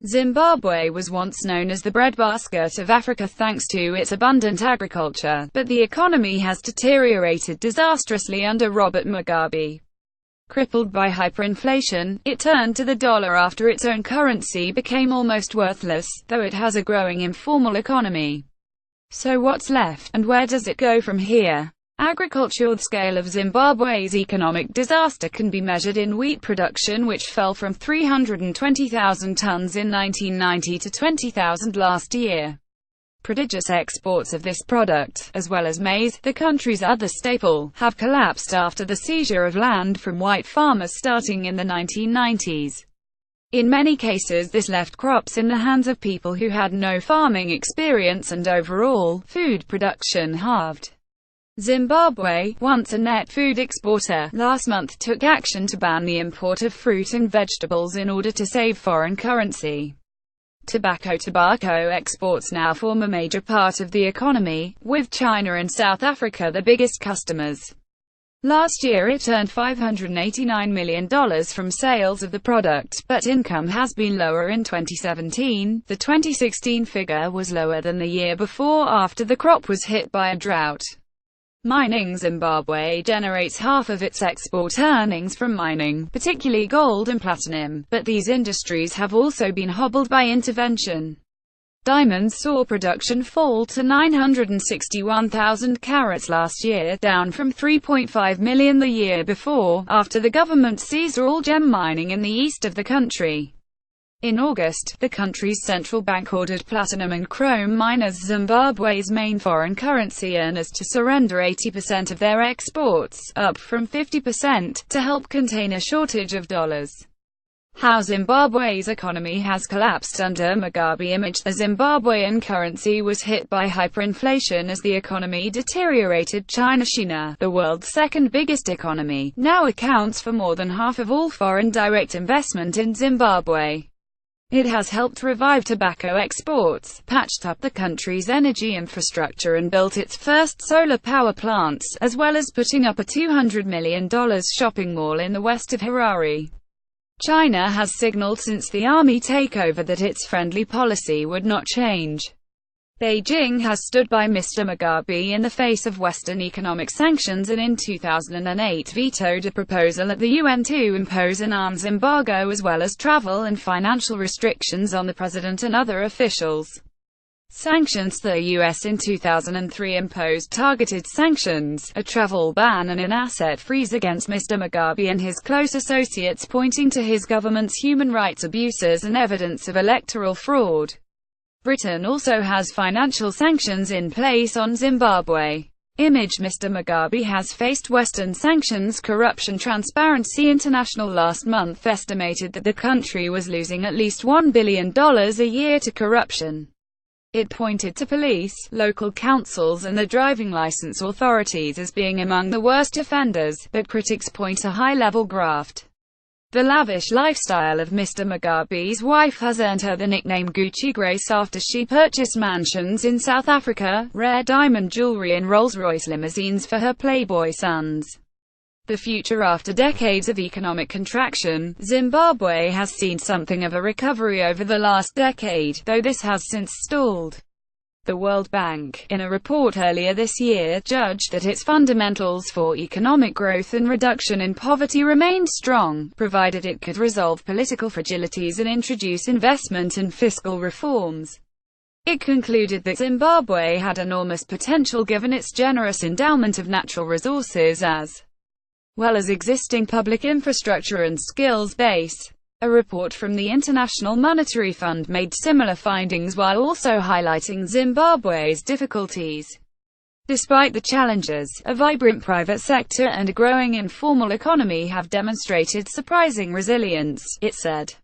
Zimbabwe was once known as the breadbasket of Africa thanks to its abundant agriculture, but the economy has deteriorated disastrously under Robert Mugabe. Crippled by hyperinflation, it turned to the dollar after its own currency became almost worthless, though it has a growing informal economy. So what's left, and where does it go from here? Agricultural scale of Zimbabwe's economic disaster can be measured in wheat production, which fell from 320,000 tons in 1990 to 20,000 last year. Prodigious exports of this product, as well as maize, the country's other staple, have collapsed after the seizure of land from white farmers starting in the 1990s. In many cases this left crops in the hands of people who had no farming experience, and overall, food production halved. Zimbabwe, once a net food exporter, last month took action to ban the import of fruit and vegetables in order to save foreign currency. Tobacco exports now form a major part of the economy, with China and South Africa the biggest customers. Last year it earned $589 million from sales of the product, but income has been lower in 2017. The 2016 figure was lower than the year before after the crop was hit by a drought. Mining. Zimbabwe generates half of its export earnings from mining, particularly gold and platinum, but these industries have also been hobbled by intervention. Diamonds saw production fall to 961,000 carats last year, down from 3.5 million the year before, after the government seized all gem mining in the east of the country. In August, the country's central bank ordered platinum and chrome miners, Zimbabwe's main foreign currency earners, to surrender 80% of their exports, up from 50%, to help contain a shortage of dollars. How Zimbabwe's economy has collapsed under Mugabe. Image. The Zimbabwean currency was hit by hyperinflation as the economy deteriorated. China, the world's second biggest economy, now accounts for more than half of all foreign direct investment in Zimbabwe. It has helped revive tobacco exports, patched up the country's energy infrastructure and built its first solar power plants, as well as putting up a $200 million shopping mall in the west of Harare. China has signaled since the army takeover that its friendly policy would not change. Beijing has stood by Mr. Mugabe in the face of Western economic sanctions and in 2008 vetoed a proposal at the UN to impose an arms embargo as well as travel and financial restrictions on the president and other officials. Sanctions. The US in 2003 imposed targeted sanctions, a travel ban and an asset freeze against Mr. Mugabe and his close associates, pointing to his government's human rights abuses and evidence of electoral fraud. Britain also has financial sanctions in place on Zimbabwe. Image. Mr. Mugabe has faced Western sanctions. Corruption. Transparency International last month estimated that the country was losing at least $1 billion a year to corruption. It pointed to police, local councils and the driving license authorities as being among the worst offenders, but critics point to high-level graft. The lavish lifestyle of Mr. Mugabe's wife has earned her the nickname Gucci Grace after she purchased mansions in South Africa, rare diamond jewelry and Rolls-Royce limousines for her Playboy sons. The future. After decades of economic contraction, Zimbabwe has seen something of a recovery over the last decade, though this has since stalled. The World Bank, in a report earlier this year, judged that its fundamentals for economic growth and reduction in poverty remained strong, provided it could resolve political fragilities and introduce investment and fiscal reforms. It concluded that Zimbabwe had enormous potential given its generous endowment of natural resources as well as existing public infrastructure and skills base. A report from the International Monetary Fund made similar findings while also highlighting Zimbabwe's difficulties. Despite the challenges, a vibrant private sector and a growing informal economy have demonstrated surprising resilience, it said.